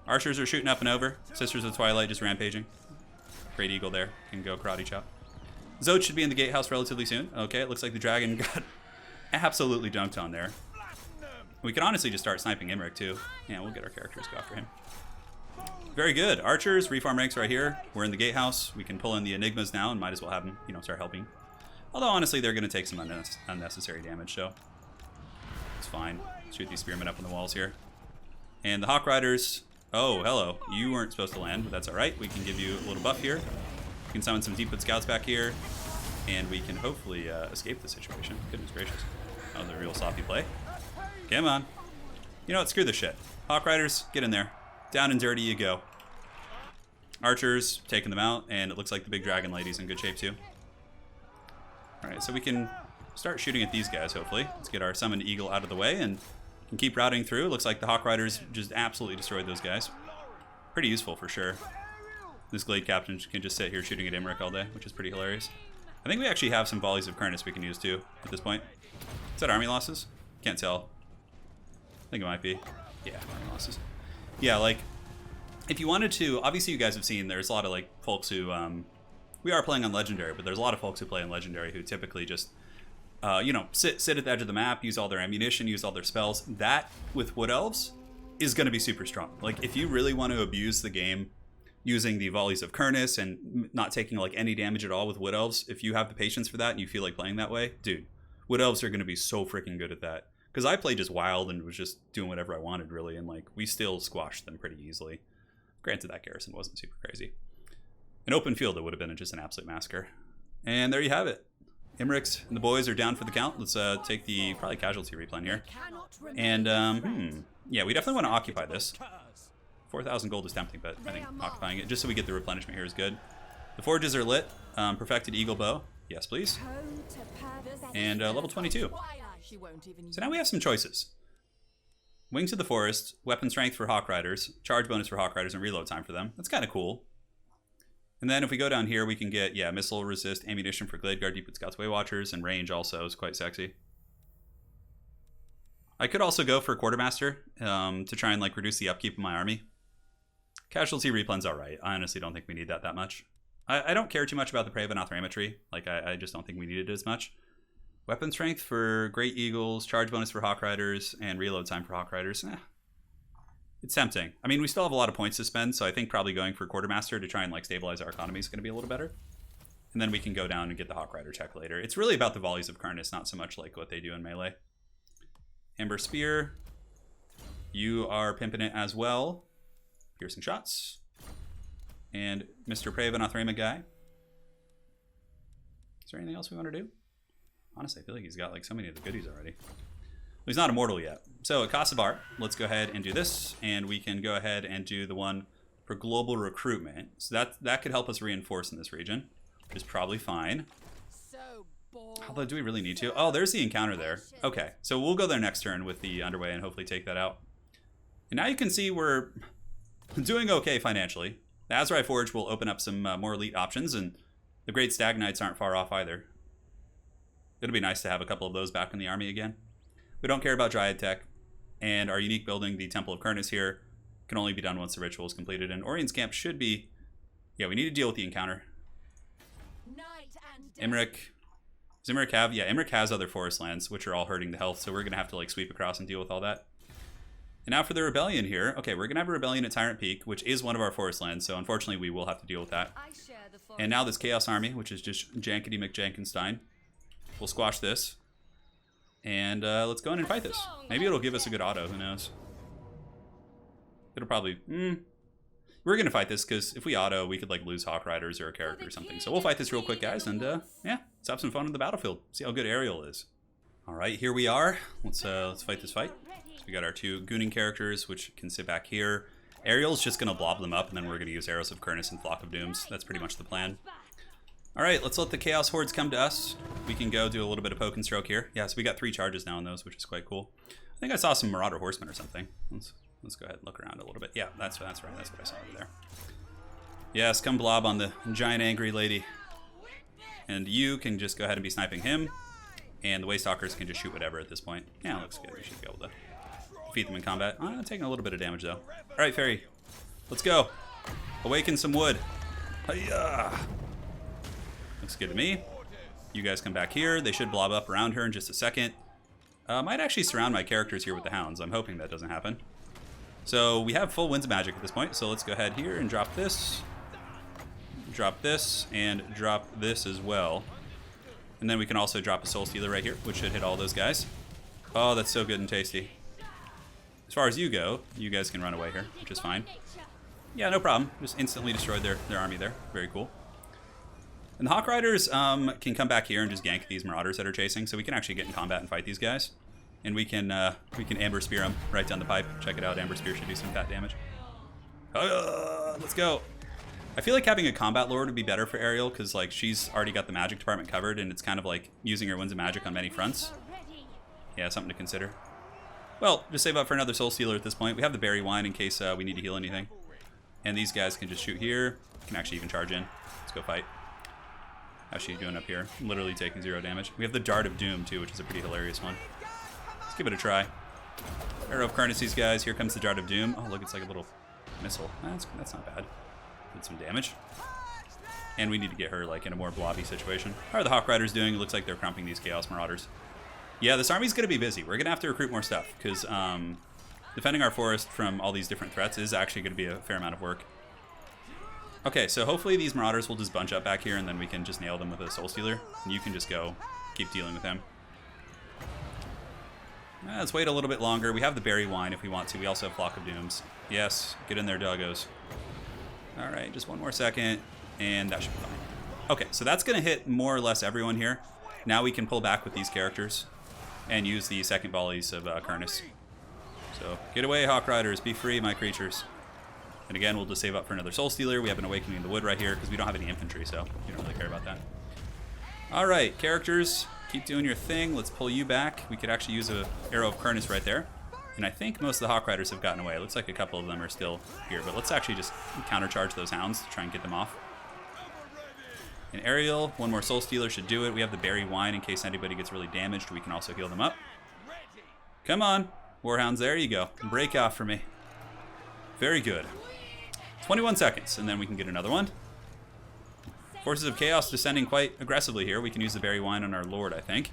Archers are shooting up and over. Sisters of Twilight just rampaging. Great Eagle there. Can go karate chop. Zote should be in the gatehouse relatively soon. Okay, it looks like the dragon got absolutely dunked on there. We can honestly just start sniping IMRIK too. Yeah, we'll get our characters go after him. Very good. Archers, reform ranks right here. We're in the gatehouse. We can pull in the Enigmas now and might as well have them, you know, start helping. Although, honestly, they're going to take some unnecessary damage, so it's fine. Shoot these spearmen up on the walls here. And the Hawk Riders. Oh, hello. You weren't supposed to land, but that's all right. We can give you a little buff here. We can summon some Deepwood Scouts back here. And we can hopefully escape the situation. Goodness gracious. That was a real sloppy play. Come on. You know what? Screw this shit. Hawk Riders, get in there. Down and dirty you go. Archers, taking them out. And it looks like the big dragon lady's in good shape, too. Alright, so we can start shooting at these guys, hopefully. Let's get our summoned eagle out of the way and can keep routing through. Looks like the Hawk Riders just absolutely destroyed those guys. Pretty useful for sure. This Glade Captain can just sit here shooting at IMRIK all day, which is pretty hilarious. I think we actually have some volleys of Kurnus we can use too at this point. Is that army losses? Can't tell. I think it might be. Yeah, army losses. Yeah, like, if you wanted to, obviously you guys have seen there's a lot of like folks who, we are playing on Legendary, but there's a lot of folks who play on Legendary who typically just, you know, sit at the edge of the map, use all their ammunition, use all their spells. That, with Wood Elves, is going to be super strong. Like, if you really want to abuse the game using the volleys of Kurnus and not taking, like, any damage at all with Wood Elves, if you have the patience for that and you feel like playing that way, dude, Wood Elves are going to be so freaking good at that. Because I played just wild and was just doing whatever I wanted, really, and, like, we still squashed them pretty easily. Granted, that garrison wasn't super crazy. An open field, it would have been just an absolute massacre. And there you have it. IMRIKs and the boys are down for the count. Let's take the probably casualty replan here. And, yeah, we definitely want to occupy this. 4,000 gold is tempting, but I think occupying it, just so we get the replenishment here, is good. The forges are lit. Perfected eagle bow. Yes, please. And level 22. So now we have some choices. Wings of the Forest, weapon strength for Hawk Riders, charge bonus for Hawk Riders, and reload time for them. That's kind of cool. And then if we go down here, we can get, yeah, missile resist, ammunition for Glade Guard, Deepwood Scouts, Way Watchers, and range also is quite sexy. I could also go for Quartermaster to try and like reduce the upkeep of my army. Casualty replan's alright. I honestly don't think we need that much. I don't care too much about the Prey of Anathrametry. Like, I just don't think we needed it as much. Weapon strength for Great Eagles, charge bonus for Hawk Riders, and reload time for Hawk Riders. It's tempting. I mean, we still have a lot of points to spend, so I think probably going for Quartermaster to try and like stabilize our economy is going to be a little better. And then we can go down and get the Hawk Rider check later. It's really about the volleys of Kurnus, not so much like what they do in melee. Amber Spear. You are pimping it as well. Piercing shots. And Mr. Prey of Anathrema guy. Is there anything else we want to do? Honestly, I feel like he's got like so many of the goodies already. Well, he's not immortal yet. So at Kasavar, let's go ahead and do this, and we can go ahead and do the one for global recruitment. So that could help us reinforce in this region, which is probably fine. Although, do we really need to? Oh, there's the encounter there. Okay, so we'll go there next turn with the underway and hopefully take that out. And now you can see we're doing okay financially. The Azerite Forge will open up some more elite options, and the Great Stag Knights aren't far off either. It'll be nice to have a couple of those back in the army again. We don't care about Dryad Tech, and our unique building, the Temple of Kurnus here, can only be done once the ritual is completed. And Orion's Camp should be... Yeah, we need to deal with the encounter. IMRIK. Does IMRIK have... Yeah, IMRIK has other forest lands, which are all hurting the health, so we're going to have to like sweep across and deal with all that. And now for the rebellion here. Okay, we're going to have a rebellion at Tyrant Peak, which is one of our forest lands, so unfortunately we will have to deal with that. And now this Chaos Army, which is just Jankety McJankenstein. We'll squash this. And let's go in and fight this. Maybe it'll give us a good auto, who knows. It'll probably... We're going to fight this, because if we auto, we could like lose Hawk Riders or a character or something. So we'll fight this real quick, guys, and yeah, let's have some fun on the battlefield. See how good Ariel is. Alright, here we are. Let's fight this fight. So we got our two Gooning characters, which can sit back here. Ariel's just going to blob them up, and then we're going to use Arrows of Kurnus and Flock of Dooms. That's pretty much the plan. Alright, let's let the Chaos Hordes come to us. we can go do a little bit of poke and stroke here. Yeah, so we got 3 charges now on those, which is quite cool. I think I saw some Marauder Horsemen or something. Let's go ahead and look around a little bit. Yeah, that's right. That's what I saw over there. Yes, come blob on the giant angry lady. And you can just go ahead and be sniping him. And the Waystalkers can just shoot whatever at this point. Yeah, looks good. We should be able to defeat them in combat. Taking a little bit of damage, though. All right, Fairy. Let's go. Awaken some wood. Hiya! Looks good to me. You guys come back here. They should blob up around her in just a second. Might actually surround my characters here with the hounds. I'm hoping that doesn't happen. So we have full Winds of Magic at this point. So let's go ahead here and drop this. Drop this. And drop this as well. And then we can also drop a Soul Stealer right here, which should hit all those guys. Oh, that's so good and tasty. As far as you go, you guys can run away here, which is fine. Yeah, no problem. Just instantly destroyed their army there. Very cool. And the Hawk Riders can come back here and just gank these Marauders that are chasing, so we can actually get in combat and fight these guys. And we can Amber Spear them right down the pipe. Check it out. Amber Spear should do some fat damage. Let's go. I feel like having a combat lord would be better for Ariel because like she's already got the magic department covered, and it's kind of like using her Winds of Magic on many fronts. Yeah, something to consider. Well, just save up for another Soul Stealer at this point. We have the Berry Wine in case we need to heal anything. And these guys can just shoot here. Can actually even charge in. Let's go fight. How's she doing up here? Literally taking 0 damage. We have the Dart of Doom too, which is a pretty hilarious one. Let's give it a try. Arrow of Carnices, guys. Here comes the Dart of Doom. Oh, look, it's like a little missile. That's not bad. Did some damage. And we need to get her like in a more blobby situation. How are the Hawk Riders doing? It looks like they're crumping these Chaos Marauders. Yeah, this army's going to be busy. We're going to have to recruit more stuff because defending our forest from all these different threats is actually going to be a fair amount of work. Okay, so hopefully these Marauders will just bunch up back here and then we can just nail them with a Soul Stealer. And you can just go keep dealing with them. Let's wait a little bit longer. We have the Berry Wine if we want to. We also have Flock of Dooms. Yes, get in there, doggos. All right, just one more second, and that should be fine. Okay, so that's going to hit more or less everyone here. Now we can pull back with these characters and use the second volleys of Kurnis. So get away, Hawk Riders. Be free, my creatures. And again, we'll just save up for another Soul Stealer. We have an Awakening in the Wood right here because we don't have any infantry, so you don't really care about that. All right, characters, keep doing your thing. Let's pull you back. We could actually use an Arrow of Kurnis right there. And I think most of the Hawk Riders have gotten away. It looks like a couple of them are still here, but let's actually just countercharge those hounds to try and get them off. And Ariel, one more Soul Stealer should do it. We have the Berry Wine in case anybody gets really damaged. We can also heal them up. Come on, Warhounds, there you go. Break off for me. Very good. 21 seconds, and then we can get another one. Forces of Chaos descending quite aggressively here. We can use the Berry Wine on our Lord, I think.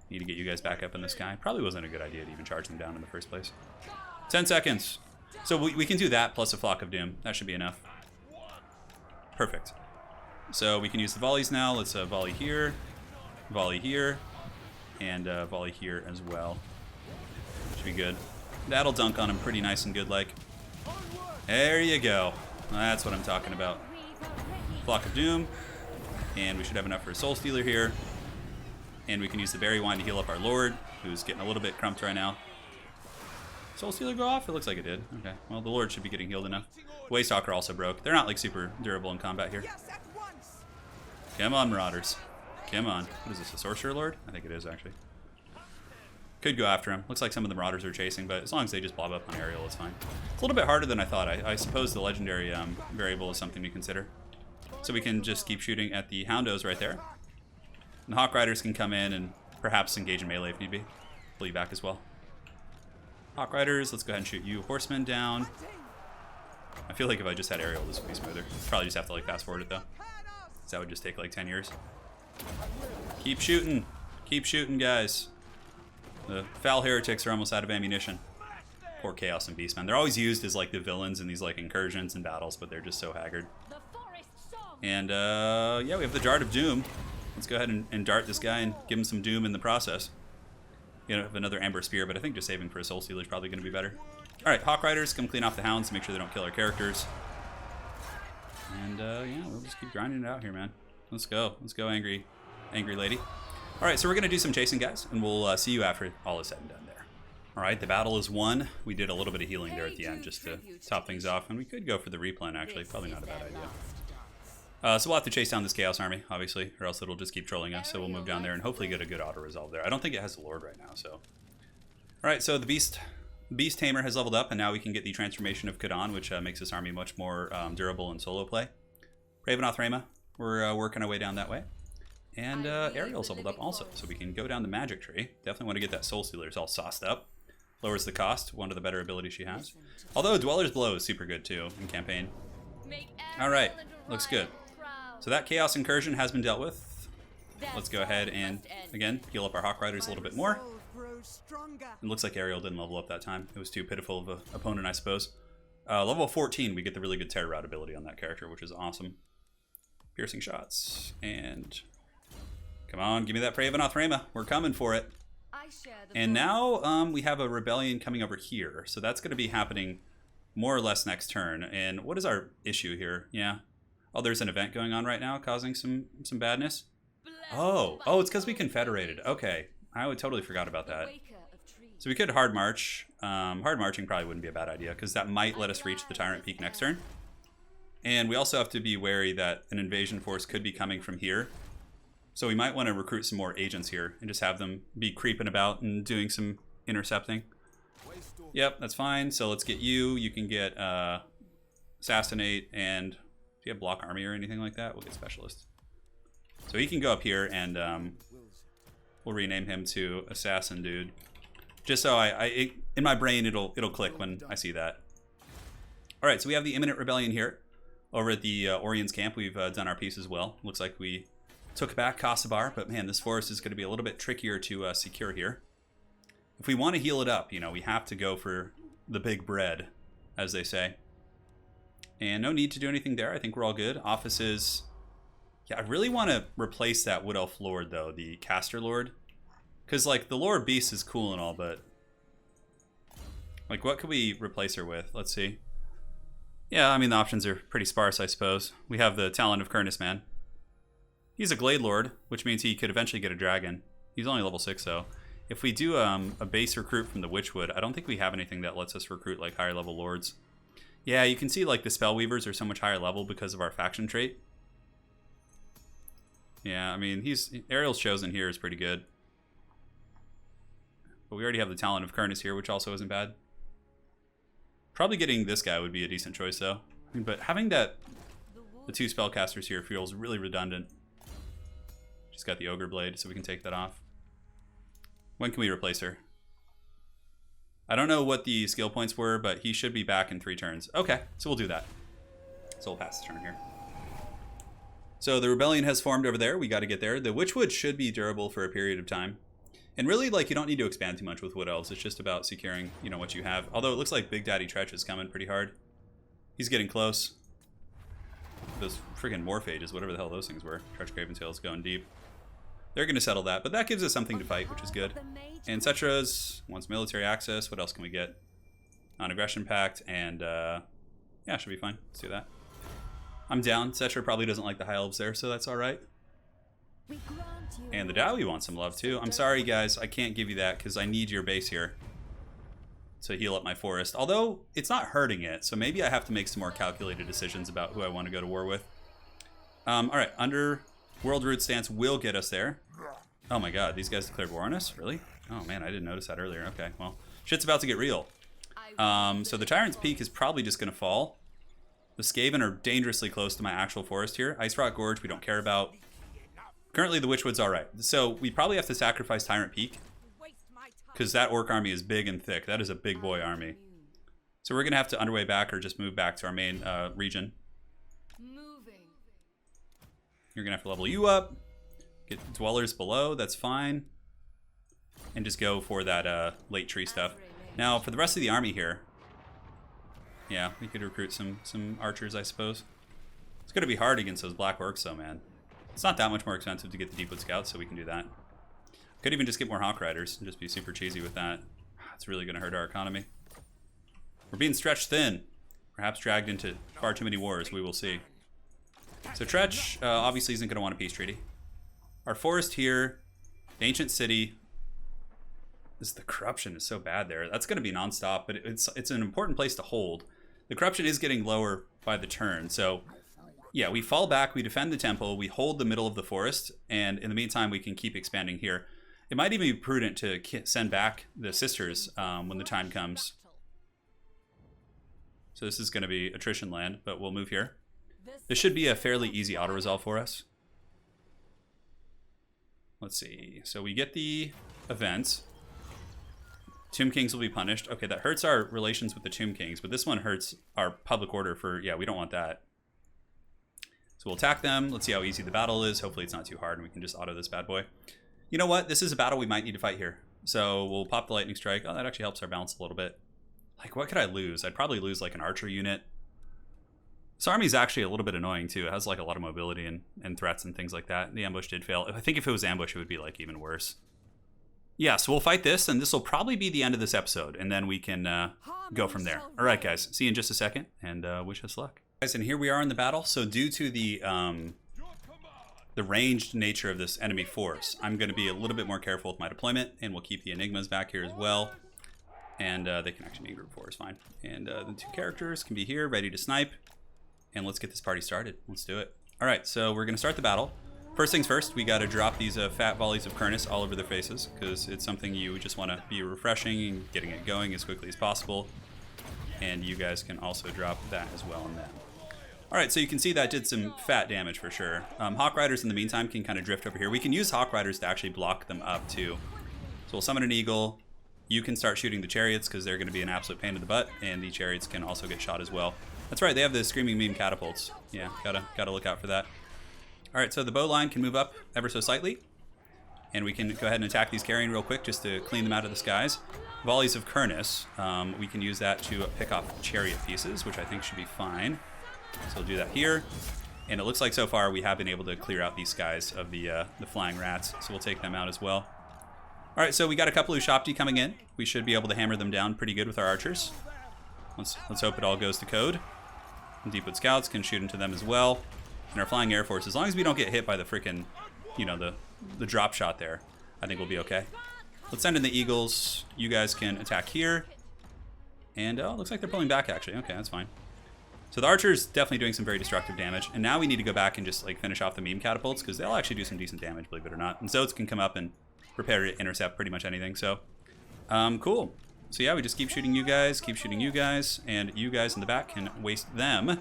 Need to get you guys back up in the sky. Probably wasn't a good idea to even charge them down in the first place. 10 seconds. So we can do that plus a Flock of Doom. That should be enough. Perfect. So we can use the volleys now. Let's volley here, and volley here as well. Should be good. That'll dunk on him pretty nice and good like. There you go. That's what I'm talking about. Flock of Doom. And we should have enough for a Soul Stealer here. And we can use the Berry Wine to heal up our Lord, who's getting a little bit crumped right now. Soul Stealer go off? It looks like it did. Okay, well, the Lord should be getting healed enough. Waystalker also broke. They're not, like, super durable in combat here. Come on, Marauders. Come on. What is this, a Sorcerer Lord? I think it is, actually. Could go after him. Looks like some of the Marauders are chasing, but as long as they just blob up on Ariel, it's fine. It's a little bit harder than I thought. I suppose the legendary variable is something to consider. So we can just keep shooting at the Houndos right there. And the Hawk Riders can come in and perhaps engage in melee if need be. Pull you back as well. Hawk Riders, let's go ahead and shoot you. Horsemen down. I feel like if I just had Ariel, this would be smoother. Probably just have to like fast forward it though. So that would just take like 10 years. Keep shooting. Keep shooting, guys. The foul heretics are almost out of ammunition. Poor Chaos and Beastmen. They're always used as like the villains in these like incursions and battles, but they're just so haggard. And yeah, we have the Dart of Doom. Let's go ahead and dart this guy and give him some doom in the process. You know, have another Amber Spear, but I think just saving for a Soul Stealer is probably going to be better. All right, Hawk Riders, come clean off the Hounds to make sure they don't kill our characters. And yeah, we'll just keep grinding it out here, man. Let's go. Let's go, angry lady. All right, so we're going to do some chasing, guys, and we'll see you after all is said and done there. All right, the battle is won. We did a little bit of healing there at the end just to top things off, and we could go for the replan, actually. Probably not a bad idea. So we'll have to chase down this Chaos Army, obviously, or else it'll just keep trolling us. So we'll move down there and hopefully get a good auto-resolve there. I don't think it has a Lord right now, so... Alright, so the Beast Tamer has leveled up, and now we can get the transformation of Kudon, which makes this army much more durable in solo play. Ravenoth Rama, we're working our way down that way. And Ariel's leveled up also, so we can go down the magic tree. Definitely want to get that Soul Stealers all sauced up. Lowers the cost, one of the better abilities she has. Although Dweller's Blow is super good too in campaign. Alright, looks good. So that Chaos Incursion has been dealt with. Let's go ahead and, again, heal up our Hawk Riders a little bit more. It looks like Ariel didn't level up that time. It was too pitiful of an opponent, I suppose. Level 14, we get the really good Terror Rod ability on that character, which is awesome. Piercing shots. And come on, give me that Ravenoth Rama. We're coming for it. And now we have a rebellion coming over here. So that's going to be happening more or less next turn. And what is our issue here? Yeah. Oh, there's an event going on right now causing some badness. Oh, it's because we confederated. Okay, I would totally forgot about that. So we could hard march. Hard marching probably wouldn't be a bad idea because that might let us reach the Tyrant Peak next turn. And we also have to be wary that an invasion force could be coming from here. So we might want to recruit some more agents here and just have them be creeping about and doing some intercepting. Yep, that's fine. So let's get you. You can get Assassinate, and do you have Block Army or anything like that? We'll get Specialist. So he can go up here, and we'll rename him to Assassin Dude. Just so in my brain it'll click when I see that. All right, so we have the Imminent Rebellion here over at the Orion's camp. We've done our piece as well. Looks like we took back Kasabar, but man, this forest is going to be a little bit trickier to secure here. If we want to heal it up, you know, we have to go for the big bread, as they say. And no need to do anything there. I think we're all good. Offices. Yeah, I really want to replace that Wood Elf Lord, though, the Caster Lord. Because, like, the Lord Beast is cool and all, but... like, what could we replace her with? Let's see. Yeah, I mean, the options are pretty sparse, I suppose. We have the Talon of Kurnus, man. He's a Glade Lord, which means he could eventually get a dragon. He's only level 6, though. If we do a base recruit from the Witchwood, I don't think we have anything that lets us recruit, like, higher level Lords. Yeah, you can see, like, the Spellweavers are so much higher level because of our faction trait. Yeah, I mean, Ariel's Chosen here is pretty good. But we already have the Talon of Kurnus here, which also isn't bad. Probably getting this guy would be a decent choice, though. I mean, but having the two spellcasters here feels really redundant. She's got the Ogre Blade, so we can take that off. When can we replace her? I don't know what the skill points were, but he should be back in 3 turns. Okay, so we'll do that. So we'll pass the turn here. So the rebellion has formed over there. We got to get there. The Witchwood should be durable for a period of time. And really, like, you don't need to expand too much with Wood Elves. It's just about securing, you know, what you have. Although it looks like Big Daddy Tretch is coming pretty hard. He's getting close. Those freaking Morphages, whatever the hell those things were. Tretch Craventail's going deep. They're going to settle that, but that gives us something to fight, which is good. And Cetra's wants military access. What else can we get? Non-aggression pact, and yeah, should be fine. Let's do that. I'm down. Cetra probably doesn't like the High Elves there, so that's all right. And the Dowie wants some love too. I'm sorry, guys, I can't give you that because I need your base here to heal up my forest. Although it's not hurting it, so maybe I have to make some more calculated decisions about who I want to go to war with. All right, World Root Stance will get us there. Oh my god, these guys declared war on us? Really? Oh man, I didn't notice that earlier. Okay, well, shit's about to get real. So the Tyrant's Peak is probably just going to fall. The Skaven are dangerously close to my actual forest here. Ice Rock Gorge we don't care about. Currently the Witchwood's alright. So we probably have to sacrifice Tyrant Peak. Because that Orc army is big and thick. That is a big boy army. So we're going to have to underway back or just move back to our main region. You're going to have to level you up. Get Dwellers below, that's fine. And just go for that late tree stuff. Now, for the rest of the army here, yeah, we could recruit some archers, I suppose. It's going to be hard against those Black Orcs, though, man. It's not that much more expensive to get the Deepwood Scouts, so we can do that. Could even just get more Hawk Riders and just be super cheesy with that. It's really going to hurt our economy. We're being stretched thin. Perhaps dragged into far too many wars, we will see. So Tretch obviously isn't going to want a peace treaty. Our forest here, the ancient city. The corruption is so bad there. That's going to be nonstop, but it's an important place to hold. The corruption is getting lower by the turn, so yeah, we fall back, we defend the temple, we hold the middle of the forest, and in the meantime, we can keep expanding here. It might even be prudent to send back the sisters when the time comes. So this is going to be attrition land, but we'll move here. This should be a fairly easy auto-resolve for us. Let's see. So we get the events. Tomb Kings will be punished. Okay, that hurts our relations with the Tomb Kings, but this one hurts our public order for... Yeah, we don't want that. So we'll attack them. Let's see how easy the battle is. Hopefully it's not too hard and we can just auto this bad boy. You know what? This is a battle we might need to fight here. So we'll pop the Lightning Strike. Oh, that actually helps our balance a little bit. Like, what could I lose? I'd probably lose, like, an archer unit. This army's actually a little bit annoying, too. It has, like, a lot of mobility and threats and things like that. The ambush did fail. I think if it was ambush, it would be, like, even worse. Yeah, so we'll fight this, and this will probably be the end of this episode, and then we can go from there. All right, guys. See you in just a second, and wish us luck. Guys, and here we are in the battle. So due to the ranged nature of this enemy force, I'm going to be a little bit more careful with my deployment, and we'll keep the Enigmas back here as well. And they can actually be group 4 is fine. And the 2 characters can be here, ready to snipe. And let's get this party started. Let's do it. All right, so we're going to start the battle. First things first, we got to drop these fat volleys of Kurnus all over their faces, because it's something you just want to be refreshing and getting it going as quickly as possible. And you guys can also drop that as well on them. All right, so you can see that did some fat damage for sure. Hawk Riders in the meantime can kind of drift over here. We can use Hawk Riders to actually block them up too. So we'll summon an Eagle. You can start shooting the chariots because they're going to be an absolute pain in the butt, and the chariots can also get shot as well. That's right, they have the Screaming Meme catapults. Yeah, gotta look out for that. All right, so the bow line can move up ever so slightly, and we can go ahead and attack these carrion real quick just to clean them out of the skies. Volleys of Kurnus, we can use that to pick off chariot pieces, which I think should be fine. So we'll do that here, and it looks like so far we have been able to clear out these skies of the flying rats, so we'll take them out as well. All right, so we got a couple of Shopti coming in. We should be able to hammer them down pretty good with our archers. Let's hope it all goes to code. Deepwood Scouts can shoot into them as well. And our Flying Air Force, as long as we don't get hit by the freaking, you know, the drop shot there, I think we'll be okay. Let's send in the Eagles. You guys can attack here. And looks like they're pulling back, actually. Okay, that's fine. So the Archer's definitely doing some very destructive damage. And now we need to go back and just, like, finish off the meme catapults, because they'll actually do some decent damage, believe it or not. And Zodes can come up and prepare to intercept pretty much anything. So, cool. So yeah, we just keep shooting you guys, and you guys in the back can waste them.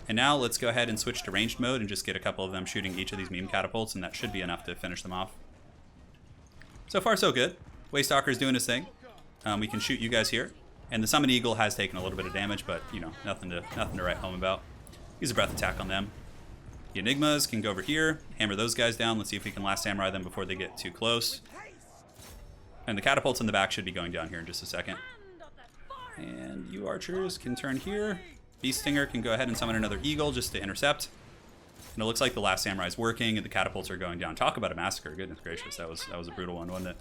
And now let's go ahead and switch to ranged mode and just get a couple of them shooting each of these meme catapults, and that should be enough to finish them off. So far, so good. Waystalker's doing his thing. We can shoot you guys here. And the Summon Eagle has taken a little bit of damage, but, you know, nothing to write home about. Use a breath attack on them. The Enigmas can go over here, hammer those guys down. Let's see if we can last samurai them before they get too close. And the catapults in the back should be going down here in just a second. And you archers can turn here. Beast Stinger can go ahead and summon another Eagle just to intercept. And it looks like the last samurai is working and the catapults are going down. Talk about a massacre. Goodness gracious, that was a brutal one, wasn't it?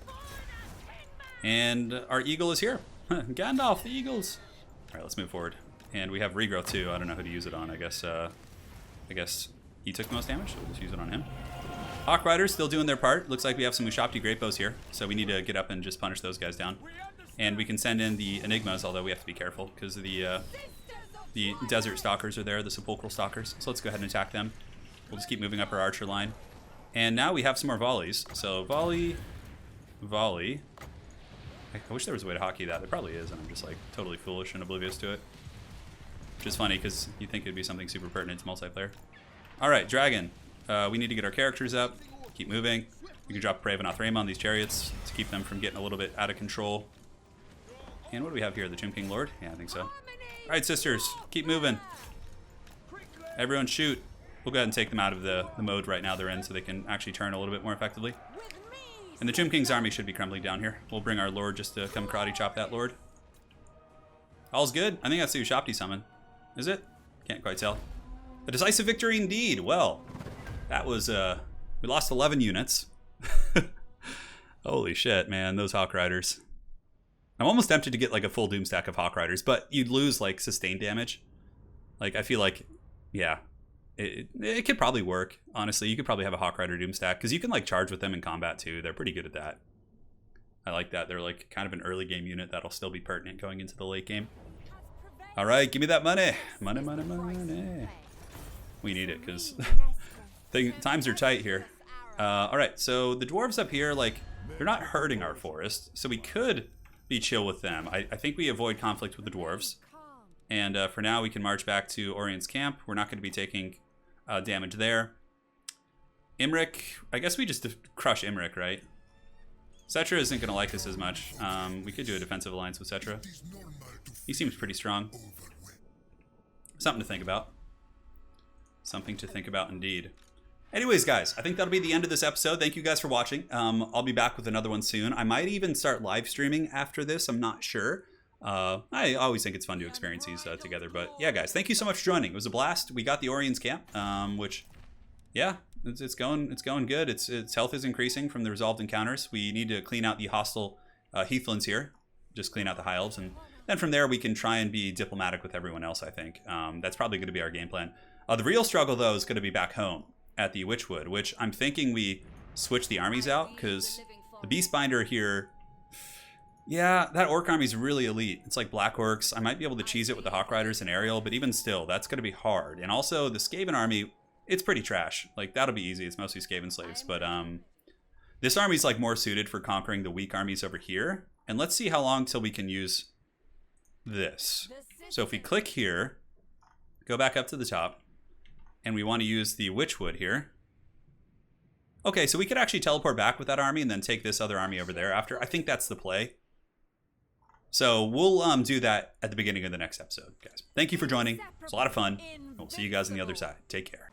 And our Eagle is here. Gandalf, the Eagles. All right, let's move forward. And we have Regrowth too. I don't know who to use it on. I guess he took the most damage, so we'll just use it on him. Hawk Riders still doing their part. Looks like we have some Ushapti Great Bows here, so we need to get up and just punish those guys down. And we can send in the Enigmas, although we have to be careful because the Desert Stalkers are there, the Sepulchral Stalkers. So let's go ahead and attack them. We'll just keep moving up our archer line. And now we have some more volleys. So volley. I wish there was a way to hotkey that. There probably is, and I'm just like totally foolish and oblivious to it. Which is funny because you think it'd be something super pertinent to multiplayer. All right, Dragon. We need to get our characters up. Keep moving. We can drop Pravenoth Rayma on these chariots to keep them from getting a little bit out of control. And what do we have here? The Tomb King Lord? Yeah, I think so. All right, sisters, keep moving. Everyone shoot. We'll go ahead and take them out of the mode right now they're in so they can actually turn a little bit more effectively. And the Tomb King's army should be crumbling down here. We'll bring our Lord just to come karate chop that Lord. All's good. I think that's the Ushapti summon. Is it? Can't quite tell. A decisive victory indeed. Well, that was, we lost 11 units. Holy shit, man. Those Hawk Riders. I'm almost tempted to get like a full Doom stack of Hawk Riders, but you'd lose like sustained damage. Like, I feel like, yeah, it could probably work. Honestly, you could probably have a Hawk Rider Doom stack because you can like charge with them in combat too. They're pretty good at that. I like that. They're like kind of an early game unit that'll still be pertinent going into the late game. All right, give me that money. Money. We we need it, because times are tight here. Alright, so the dwarves up here, like, they're not hurting our forest, so we could be chill with them. I think we avoid conflict with the dwarves. And for now, we can march back to Orion's camp. We're not going to be taking damage there. IMRIK, I guess we just crush IMRIK, right? Cetra isn't going to like this as much. We could do a defensive alliance with Cetra. He seems pretty strong. Something to think about. Something to think about indeed. Anyways, guys, I think that'll be the end of this episode. Thank you guys for watching. I'll be back with another one soon. I might even start live streaming after this. I'm not sure. I always think it's fun to experience these together. But yeah, guys, thank you so much for joining. It was a blast. We got the Orion's camp, which, yeah, it's going good. Its health is increasing from the resolved encounters. We need to clean out the hostile Heathlands here. Just clean out the High Elves, and then from there we can try and be diplomatic with everyone else, I think. That's probably going to be our game plan. The real struggle, though, is going to be back home at the Witchwood, which I'm thinking we switch the armies out, because the Beastbinder here, yeah, that Orc army is really elite. It's like Black Orcs. I might be able to cheese it with the Hawk Riders and Ariel, but even still, that's going to be hard. And also, the Skaven army, it's pretty trash. Like, that'll be easy. It's mostly Skaven slaves, but this army's like more suited for conquering the weak armies over here. And let's see how long till we can use this. So if we click here, go back up to the top, and we want to use the Witchwood here. Okay, so we could actually teleport back with that army and then take this other army over there after. I think that's the play. So we'll do that at the beginning of the next episode, guys. Thank you for joining. It was a lot of fun. We'll see you guys on the other side. Take care.